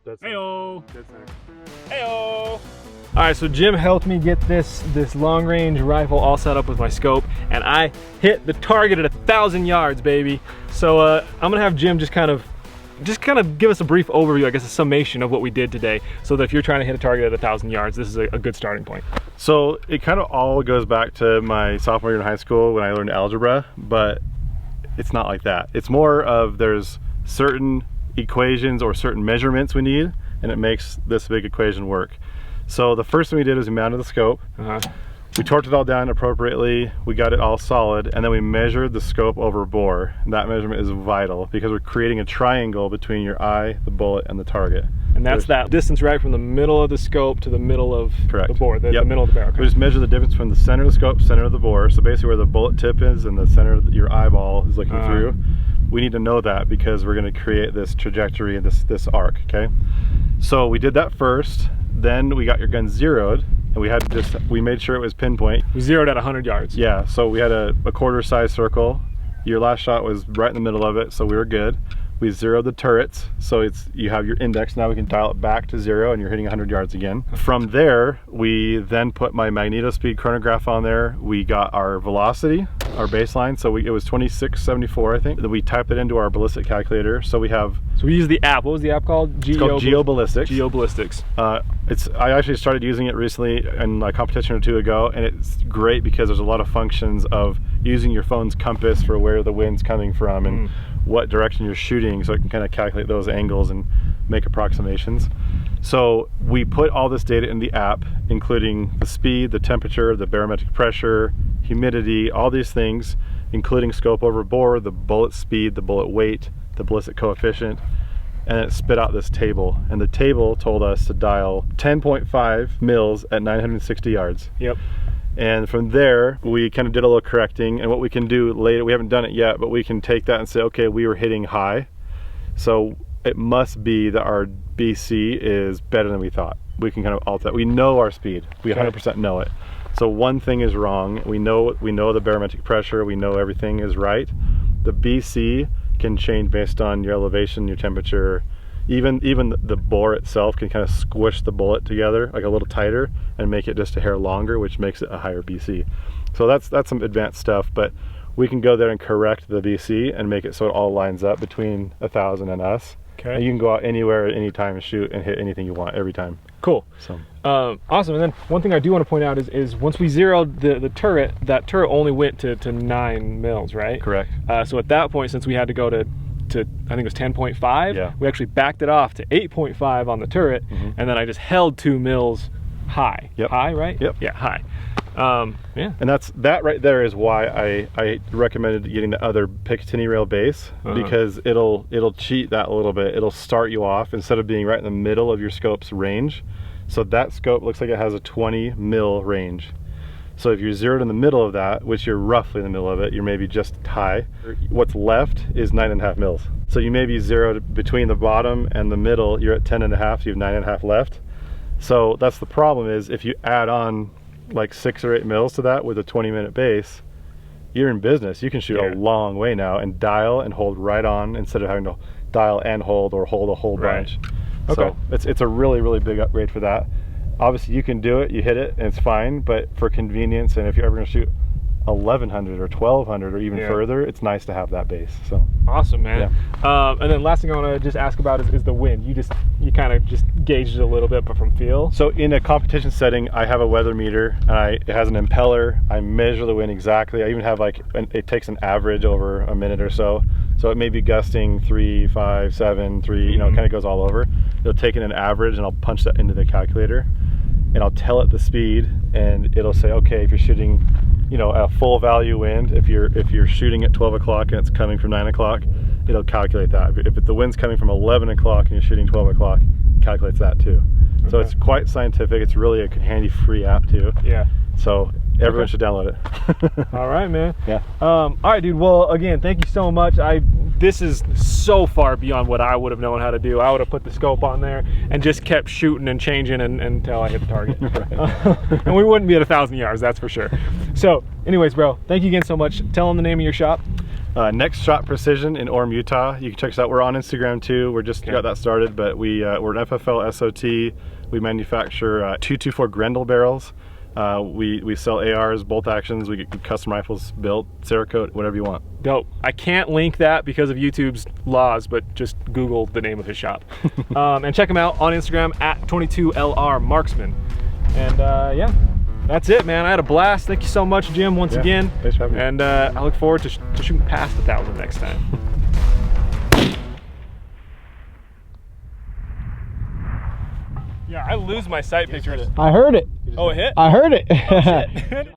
That's Heyo. Dead center. Heyo. All right, so Jim helped me get this long range rifle all set up with my scope, and I hit the target at 1,000 yards, baby. So I'm gonna have Jim just kind of give us a brief overview, I guess a summation of what we did today, so that if you're trying to hit a target at 1,000 yards, this is a good starting point. So it kind of all goes back to my sophomore year in high school when I learned algebra, but it's not like that. It's more of there's certain equations or certain measurements we need, and it makes this big equation work. So the first thing we did is we mounted the scope. We torqued it all down appropriately, we got it all solid, and then we measured the scope over bore. And that measurement is vital because we're creating a triangle between your eye, the bullet, and the target. And that's that distance right from the middle of the scope to the middle of the bore, the middle of the barrel. We just measure the difference from the center of the scope, center of the bore, so basically where the bullet tip is and the center of your eyeball is looking through. We need to know that because we're going to create this trajectory and this arc, okay? So we did that first, then we got your gun zeroed, and we made sure it was pinpoint. We zeroed at 100 yards. Yeah, so we had a quarter size circle. Your last shot was right in the middle of it, so we were good. We zeroed the turrets, so you have your index. Now we can dial it back to 0 and you're hitting 100 yards again. From there, we then put my magneto speed chronograph on there. We got our velocity, our baseline, so it was 2674, I think. Then we typed it into our ballistic calculator. So we used the app. What was the app called? It's called GeoBallistics. GeoBallistics. I actually started using it recently in a competition or two ago, and it's great because there's a lot of functions of using your phone's compass for where the wind's coming from and what direction you're shooting, so it can kind of calculate those angles and make approximations. So we put all this data in the app, including the speed, the temperature, the barometric pressure, humidity, all these things, including scope over bore, the bullet speed, the bullet weight, the ballistic coefficient, and it spit out this table. And the table told us to dial 10.5 mils at 960 yards. Yep. And from there, we kind of did a little correcting, and what we can do later, we haven't done it yet, but we can take that and say, okay, we were hitting high, so it must be that our BC is better than we thought. We can kind of alter that. We know our speed. We 100% know it. So one thing is wrong. We know the barometric pressure. We know everything is right. The BC can change based on your elevation, your temperature. Even the bore itself can kind of squish the bullet together like a little tighter and make it just a hair longer, which makes it a higher BC. So that's some advanced stuff, but we can go there and correct the BC and make it so it all lines up between 1,000 and us. Okay. And you can go out anywhere at any time and shoot and hit anything you want every time. Cool. So awesome. And then one thing I do want to point out is once we zeroed the turret, that turret only went to 9 mils, right? Correct. So at that point, since we had to go to I think it was 10.5, we actually backed it off to 8.5 on the turret, and then I just held 2 mils high. Yep. High, right? Yep. Yeah, high. Yeah. And that right there is why I recommended getting the other Picatinny rail base, because it'll cheat that a little bit. It'll start you off instead of being right in the middle of your scope's range. So that scope looks like it has a 20 mil range. So if you're zeroed in the middle of that, which you're roughly in the middle of it, you're maybe just high. What's left is 9.5 mils. So you may be zeroed between the bottom and the middle, you're at 10.5, so you have 9.5 left. So that's the problem, is if you add on like 6 or 8 mils to that with a 20-minute base, you're in business. You can shoot a long way now and dial and hold right on instead of having to dial and hold or hold a whole bunch. Okay. So it's a really, really big upgrade for that. Obviously you can do it, you hit it, and it's fine, but for convenience, and if you're ever going to shoot 1,100 or 1,200 or even further, it's nice to have that base. So awesome, man. And then last thing I want to just ask about is the wind. You kind of just gauged it a little bit, but from feel. So in a competition setting, I have a weather meter, and it has an impeller. I measure the wind exactly. I even have it takes an average over a minute or so. So it may be gusting 3, 5, 7, 3, it kind of goes all over. It'll take in an average, and I'll punch that into the calculator, and I'll tell it the speed, and it'll say, okay, if you're shooting, a full value wind, if you're shooting at 12 o'clock and it's coming from 9 o'clock, it'll calculate that. If the wind's coming from 11 o'clock and you're shooting 12 o'clock, it calculates that too. Okay. So it's quite scientific. It's really a handy free app too. Yeah. So everyone should download it. All right, man. Yeah. All right, dude. Well, again, thank you so much. This is so far beyond what I would have known how to do. I would have put the scope on there and just kept shooting and changing until I hit the target. And we wouldn't be at 1,000 yards, that's for sure. So anyways, bro, thank you again so much. Tell them the name of your shop. Next Shot Precision in Orem, Utah. You can check us out. We're on Instagram too. We're just got that started, but we're an FFL SOT. We manufacture 224 Grendel barrels. We sell ARs, bolt actions. We get custom rifles built, Cerakote, whatever you want. Dope. I can't link that because of YouTube's laws, but just Google the name of his shop. And check him out on Instagram at 22LR Marksman. And yeah, that's it, man. I had a blast. Thank you so much, Jim, once again. Thanks for having me. And I look forward to shooting past 1,000 next time. Yeah, I lose my sight pictures. I heard it. Oh, it hit? I heard it. Oh, shit.